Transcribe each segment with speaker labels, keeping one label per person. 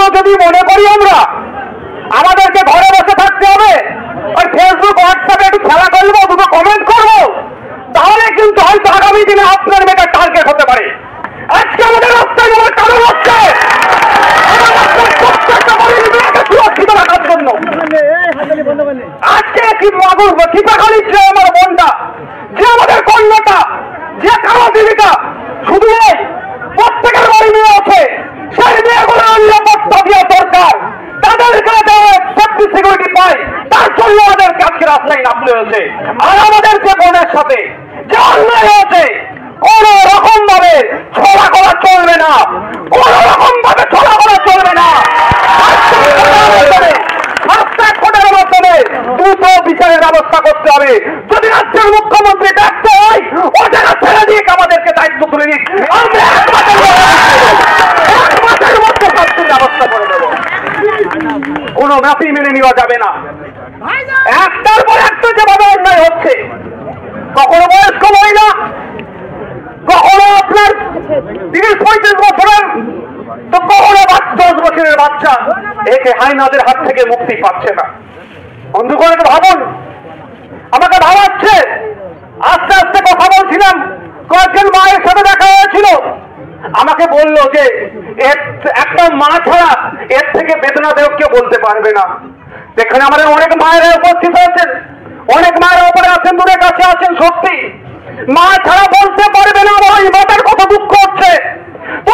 Speaker 1: এখনো যদি মনে করি আমরা আমাদেরকে ঘরে বসে থাকতে হবে, ওই ফেসবুক হোয়াটসঅ্যাপে একটু খেলা করবো, দুটো কমেন্ট করবো, তাহলে কিন্তু হয়তো আগামী দিনে আপনার মেয়েটা টার্গেট হতে পারে। আজকে আমাদের রাস্তায় আমার কারণ হচ্ছে সুরক্ষিত রাখার জন্য। আজকে টিপাখালী ছিল আমার বোনটা, যে আমাদের কন্যাটা, যে কারো জীবিকা, শুধু প্রত্যেকের বাড়ি মেয়ে আছে, সেই মেয়েগুলো নিরাপত্তা দিয়ে দরকার, তাদেরকে সেফটি সিকিউরিটি পায়, তার জন্য আমাদেরকে আজকে রাস্তায় নামতে হয়েছে। আর আমাদের যে বোনের সাথে যে অন্যায় হয়েছে, কোন রকম ভাবে ছড়া করা চলবে না, কোন রকম ভাবে ছড়া করা চলবে না। দ্রুত বিচারের ব্যবস্থা করতে হবে। যদি রাজ্যের মুখ্যমন্ত্রী ডাকতে হয়, ও জায়গা ছেড়ে দিয়ে আমাদেরকে দায়িত্ব তুলে দিক, আমরা এক মাসের মধ্যে শাস্তির ব্যবস্থা করে দেব। কোনো ম্যাপি মেনে নেওয়া যাবে না। একটার পর একটা যেভাবে অন্যায় হচ্ছে, কখনো বয়স্ক মহিলা, কখনো আপনার 30-35 বছরের, তো কখনো 10 বছরের বাচ্চা, একে হাইনাদের হাত থেকে মুক্তি পাচ্ছে না। বন্ধুগণ, একটু ভাবুন, আমাকে ভাবাচ্ছে। আস্তে আস্তে কথা বলছিলাম, কয়েকজন মায়ের সাথে দেখা হয়েছিল, আমাকে বলল যে একটা মা ছাড়া এর থেকে বেদনাদায়ক কেউ বলতে পারবে না। এখানে আমাদের অনেক মায়েরা উপস্থিত হয়েছেন, অনেক মায়েরা উপরে আছেন, দূরের কাছে আছেন। সত্যি মা ছাড়া বলতে পারবে না ওই মাটার কত দুঃখ হচ্ছে।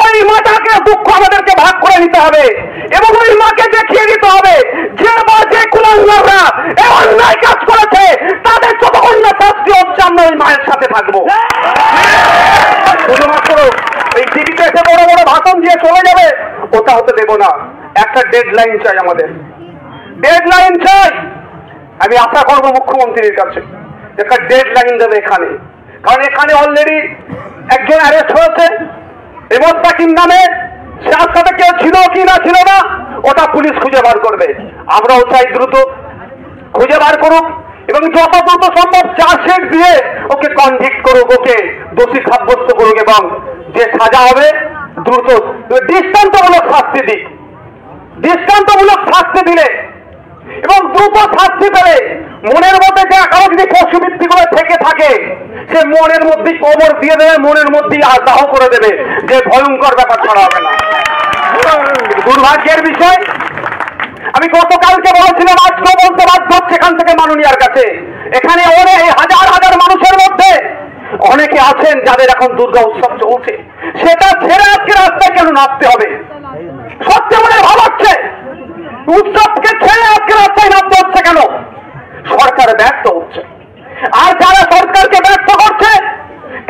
Speaker 1: ওই মাটাকে দুঃখ আমাদেরকে ভাগ করে নিতে হবে এবং ওই মাকে দেখিয়ে দিতে হবে যে মা, যে কুলাঙ্গাররা এই অন্যায় কাজ করেছে, তাদের যতক্ষণ না শাস্তি হচ্ছে, আমরা ওই মায়ের সাথে থাকবো। শুধুমাত্র এই টিভিতে এসে বড় বড় ভাষণ দিয়ে চলে যাবে, ওটা হতে দেব না। একটা ডেডলাইন চাই, আমাদের ডেডলাইন চাই। আমি আশা করবো মুখ্যমন্ত্রীর কাছে একটা ডেডলাইন দেবে এখানে, কারণ এখানে অলরেডি একজন অ্যারেস্ট হয়েছে রেমত সাকিম নামে। তার সাথে কেউ ছিল কি না ছিল না, ওটা পুলিশ খুঁজে বার করবে। আমরাও চাই দ্রুত খুঁজে বার করুক এবং যত দ্রুত সম্ভব চার্জশিট দিয়ে ওকে কনভিক্ট করুক, ওকে দোষী সাব্যস্ত করুক এবং যে সাজা হবে দ্রুত দৃষ্টান্তমূলক শাস্তি দিক। দৃষ্টান্তমূলক শাস্তি দিলে এবং দ্রুত শাস্তি পেলে মনের মধ্যে যে কারো যদি পশুবৃত্তিগুলো থেকে থাকে, সে মনের মধ্যে কবর দিয়ে দেবে, মনের মধ্যেই দাহ করে দেবে, যে ভয়ঙ্কর ব্যাপার ছাড়া হবে না। দুর্ভাগ্যের বিষয়, আমি গতকালকে বলেছিলাম, আজকেও বলতে বাধ্য হচ্ছে এখান থেকে মাননীয়ার কাছে, এখানে অনেক হাজার হাজার মানুষের মধ্যে অনেকে আছেন যাদের এখন দুর্গা উৎসব চলছে, সেটা ছেড়ে আজকে রাস্তায় কেন নামতে হবে? সত্যি মনে ভাবাচ্ছে উৎসবকে ছেড়ে আজকে রাস্তায় নামতে হচ্ছে কেন? সরকার ব্যর্থ হচ্ছে। আর যারা সরকারকে ব্যর্থ করছে,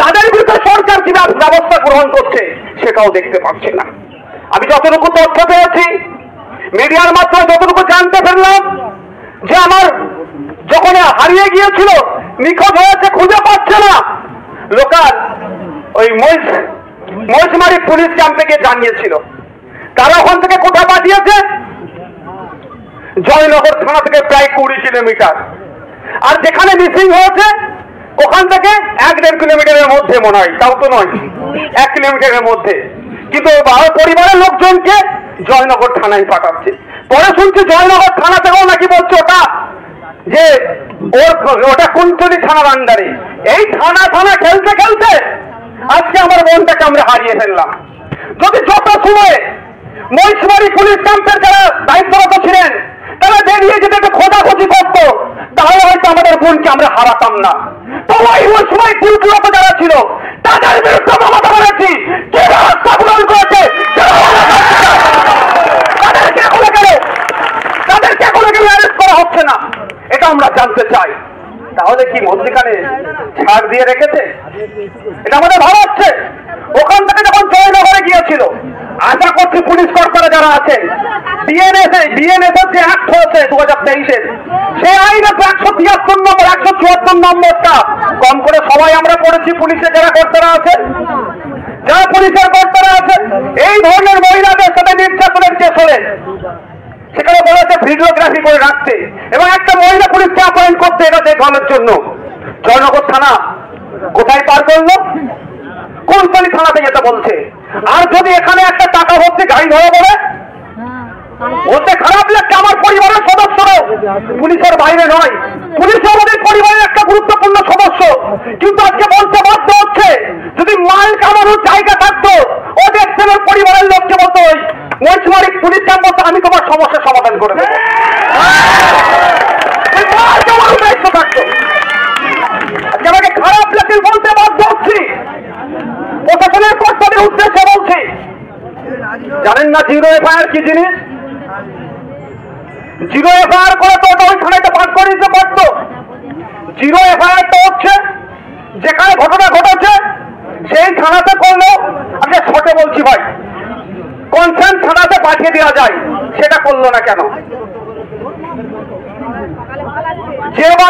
Speaker 1: তাদের বিরুদ্ধে সরকার কি ব্যবস্থা গ্রহণ করছে সেটাও দেখতে পাচ্ছি না। আমি যতটুকু তথ্য পেয়েছি, মিডিয়ার মাধ্যমে যতটুকু জানতে পারলাম, যে আমার যখন হারিয়ে গিয়েছিল, নিখোঁজ হয়েছে, খুঁজে পাচ্ছে না, লোকাল ওই মহিষমারি পুলিশ ক্যাম্পে গিয়ে জানিয়েছিল। তারা ওখান থেকে কোথায় পাঠিয়েছে? জয়নগর থানা থেকে প্রায় 20 কিলোমিটার। আর যেখানে মিসিং হয়েছে ওখান থেকে 1-1.5 কিলোমিটারের মধ্যে মনে হয়, তাও তো নয়, 1 কিলোমিটারের মধ্যে। কিন্তু পরিবারের লোকজনকে জয়নগর থানায় পাঠাচ্ছে। পরে শুনছি জয়নগর থানা থেকেও নাকি বলছে ওটা যে ওটা কুন্তলি থানার আন্ডারে। এই থানা খেলতে খেলতে আজকে আমার বোনটাকে আমরা হারিয়ে ফেললাম। যদি যত সময়ে মহিষমারি পুলিশ ক্যাম্পের যারা দায়িত্বরত ছিলেন তারা বেরিয়ে যেতে একটু খোঁজাখুঁজি করতো, তাহলে হয়তো আমাদের বোনকে আমরা হারাতাম না। তো ওই সময় ডিউটিরত যারা ছিল তাদের বিরুদ্ধে মামলা করেছি, কে ব্যবস্থা গ্রহণ করেছে, তাদেরকে এখনো কেন অ্যারেস্ট করা হচ্ছে না, এটা আমরা জানতে চাই। তাহলে কি মধ্যখানে ছাড় দিয়ে রেখেছে? এটা আমাদের ভাবাচ্ছে। ওখান থেকে যখন জয়নগরে গিয়েছিল, আশা করছি পুলিশ কর্তারা যারা আছেন, বিএনএস যে অ্যাক্ট হয়েছে 2023-এর, সেই আইনে 173 নম্বর 174 নম্বরটা কম করে সবাই আমরা পড়েছি। পুলিশের যারা কর্তারা আছেন, যারা পুলিশের কর্তারা আছেন, এই ধরনের মহিলাদের সাথে নির্যাতনের কেস হলে সেখানে বলেছে ভিডিওগ্রাফি করে রাখতে এবং একটা মহিলা পুলিশকে অ্যাপয়েন্ট করতে, এটা দেখভালের জন্য। জয়নগর থানা কোথায় পার করলো? কুলতলি থানাতে যেতে বলছে। আর যদি এখানে একটা টাকা ভর্তি গাড়ি ধরে বলে পুলিশের বাইরে নয়, পুলিশ আমাদের পরিবারের একটা গুরুত্বপূর্ণ সদস্য। কিন্তু আজকে বলতে বাধ্য হচ্ছে, যদি মাল কামানোর জায়গা থাকতো ও দেখছেন পরিবারের লোককে বলতো মৈচমারি পুলিশ ক্যাম্প বলতো আমি তোমার সমস্যার সমাধান করে দেবো। দায়িত্ব থাকতো। আজকে আমাকে খারাপ লাগে বলতে বাধ্য হচ্ছি, প্রশাসনের কর্তাদের উদ্দেশ্যে বলছি, জানেন না জিরো এফআইআর কি জিনিস? জিরো এফআইআর করে তো ওটা ওই থানাতে পাঠ করে দিতে পারতো। জিরো এফআইআর তো হচ্ছে যেখানে ঘটনা ঘটেছে সেই থানাতে করলো। আচ্ছা ছোটে বলছি ভাই, কনসার্ন থানাতে পাঠিয়ে দেওয়া যায়, সেটা করলো না কেন? যে বা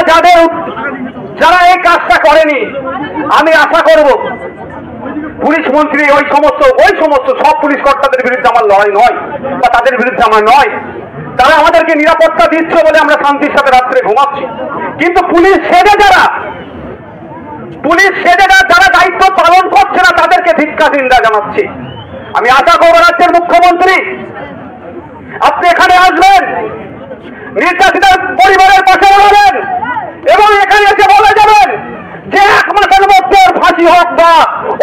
Speaker 1: যারা এই কাজটা করেনি, আমি আশা করব পুলিশ মন্ত্রী ওই সমস্ত সব পুলিশ কর্তাদের বিরুদ্ধে আমার লড়াই নয় বা তাদের বিরুদ্ধে আমার নয়, তারা আমাদেরকে নিরাপত্তা দিচ্ছে বলে আমরা শান্তির সাথে রাত্রে ঘুমাচ্ছি। কিন্তু পুলিশ সেজে যারা দায়িত্ব পালন করছে না তাদেরকে ধিক্কার নিন্দা জানাচ্ছি। আমি আশা করব রাজ্যের মুখ্যমন্ত্রী আপনি এখানে আসবেন, নির্যাতিতার পরিবারের পাশে দাঁড়াবেন এবং এখানে এসে বলে যাবেন যে 1 মাসের মধ্যে ওর ফাঁসি হোক বা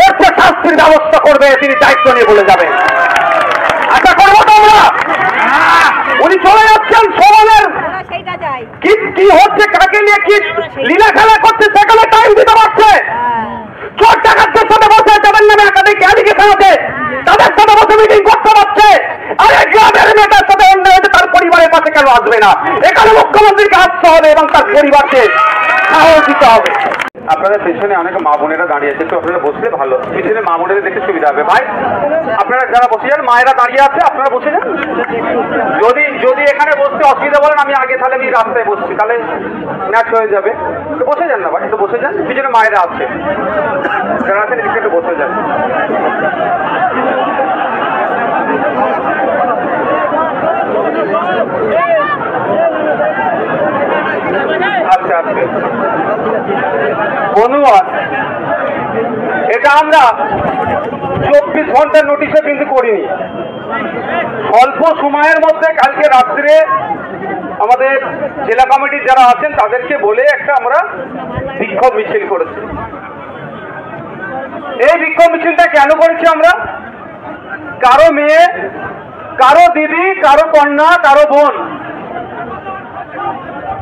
Speaker 1: ওর যে শাস্তির ব্যবস্থা করবে তিনি দায়িত্ব নিয়ে বলে যাবেন। আশা করবো তোমরা। উনি চলে যাচ্ছেন সমাজের কি হচ্ছে, কাকে নিয়ে কি লীলা খেলা করছে সেখানে টাইম দিতে পারছে। চোর ডাকাতদের সাথে বসে যাবেন নামে একাধিক অ্যালিগেশন আছে, তাদের সাথে বসে মিটিং করতে পারছে। আরে গ্রামের নেতার সাথে অন্য হয়েছে, তার পরিবারের পাশে কেন আসবে না? এখানে মুখ্যমন্ত্রীকে আসতে হবে এবং তার পরিবারকে সাহস দিতে হবে। আপনাদের পেছনে অনেক মা বোনেরা দাঁড়িয়ে আছে, একটু আপনারা বসলে ভালো, পিছনে মা বোনেদের দেখে সুবিধা হবে। ভাই আপনারা যারা বসে যান, মায়েরা দাঁড়িয়ে আছে আপনারা বসে যান। যদি এখানে বসতে অসুবিধা বলেন আমি আগে, তাহলে আমি রাস্তায় বসছি, তাহলে ম্যাচ হয়ে যাবে। একটু বসে যান না ভাই, একটু বসে যান, পিছনে মায়েরা আছে যারা আছেন একটু বসে যান। আচ্ছা বন্ধুগণ, এটা আমরা 24 ঘন্টার নোটিশে কিন্তু করিনি। অল্প সময়ের মধ্যে কালকে রাত্রে আমাদের জেলা কমিটির যারা আছেন তাদেরকে বলে একটা আমরা বিক্ষোভ মিছিল করেছি। এই বিক্ষোভ মিছিলটা কেন করেছি আমরা? কারো মেয়ে, কারো দিদি, কারো কন্যা, কারো বোন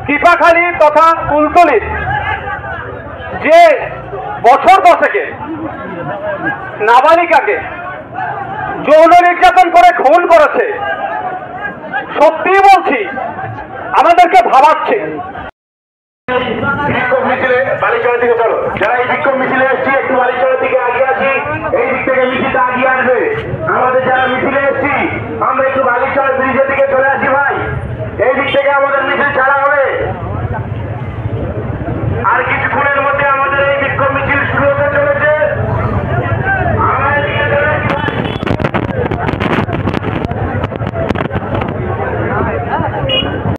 Speaker 1: টিপাখালী তথা কুলতলির যে বছর দশেকে নাবালিকাকে যৌন নির্যাতন করে খুন করেছে, সত্যি বলছি আমাদেরকে ভাবাচ্ছে। বিক্ষোভ মিছিলে বালিচড়া থেকে চলো, যারা এই বিক্ষোভ মিছিলে এসছি একটু বালিচড়া থেকে আগিয়ে আসি, এই দিক থেকে মিছিলটা আগিয়ে আসবে। আমাদের যারা মিছিলে এসছি আমরা একটু বালিচড়া ব্রিজের দিকে চলে আসি ভাই, এই দিক থেকে আমাদের মিছিল ছাড়া হবে।